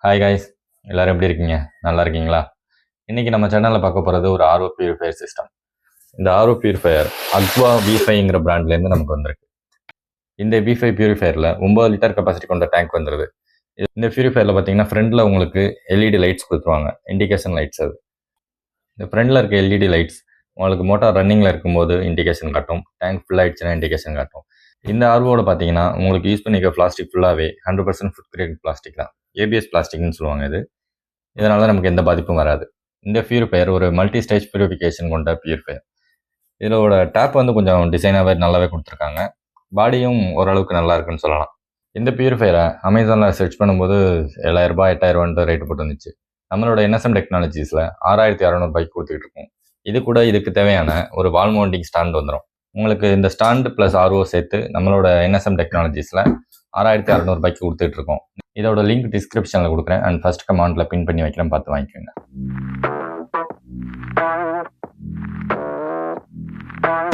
Hi guys, எல்லாரும் எப்படி இருக்கீங்க? நல்லா இருக்கீங்களா? இன்னைக்கு நம்ம சேனலில் பார்க்க போகிறது ஒரு ஆர்ஓ பியூரிஃபையர் சிஸ்டம். இந்த ஆர்ஓ பியூரிஃபையர் அக்வா V5ங்கிற பிராண்ட்லேருந்து நமக்கு வந்திருக்கு. இந்த V5 பியூரிஃபையரில் 9 லிட்டர் கெப்பாசிட்டி கொண்ட டேங்க் வந்துருது. இந்த பியூரிஃபையரில் பார்த்தீங்கன்னா ஃப்ரண்டில் உங்களுக்கு எல்இடி லைட்ஸ் கொடுத்துருவாங்க, இண்டிகேஷன் லைட்ஸ். அது இந்த ஃப்ரண்டில் இருக்க எல்இடி லைட்ஸ் உங்களுக்கு மோட்டார் ரன்னிங்கில் இருக்கும்போது இண்டிகேஷன் காட்டும், டேங்க் ஃபுல் ஆகிடுச்சுன்னா இண்டிகேஷன் காட்டும். இந்த ஆர்ஓவில் பார்த்தீங்கன்னா உங்களுக்கு யூஸ் பண்ணிக்க பிளாஸ்டிக் ஃபுல்லாகவே 100% ஃபுட் கிரேட் பிளாஸ்டிக் தான், ஏபிஎஸ் பிளாஸ்டிக்னு சொல்லுவாங்க. இது இதனால நமக்கு எந்த பாதிப்பும் வராது. இந்த பியூரிஃபையர் ஒரு மல்டி ஸ்டேஜ் பியூரிஃபிகேஷன் கொண்ட பியூரிஃபையர். இதோட டேப் வந்து கொஞ்சம் டிசைனாகவே நல்லாவே கொடுத்துருக்காங்க. பாடியும் ஓரளவுக்கு நல்லா இருக்குன்னு சொல்லலாம். இந்த பியூரிஃபையரை அமேசானில் சர்ச் பண்ணும்போது 7,000 8,000 ரேட்டு போட்டு வந்துச்சு. நம்மளோட என்எஸ்எம் டெக்னாலஜிஸில் 6,600 கொடுத்துக்கிட்டு இருக்கோம். இது கூட இதுக்கு தேவையான ஒரு வால் மவுண்டிங் ஸ்டாண்ட் வந்துடும். உங்களுக்கு இந்த ஸ்டாண்டு ப்ளஸ் ஆர்ஓ சேர்த்து நம்மளோட என்எஸ்எம் டெக்னாலஜிஸில் 6,600 கொடுத்துட்டு இருக்கோம். இதோட லிங்க் டிஸ்கிரிப்ஷனில் கொடுக்குறேன் அண்ட் ஃபர்ஸ்ட் கமெண்ட்டில் பின் பண்ணி வைக்கிறேன், பார்த்து வாங்கிக்கோங்க.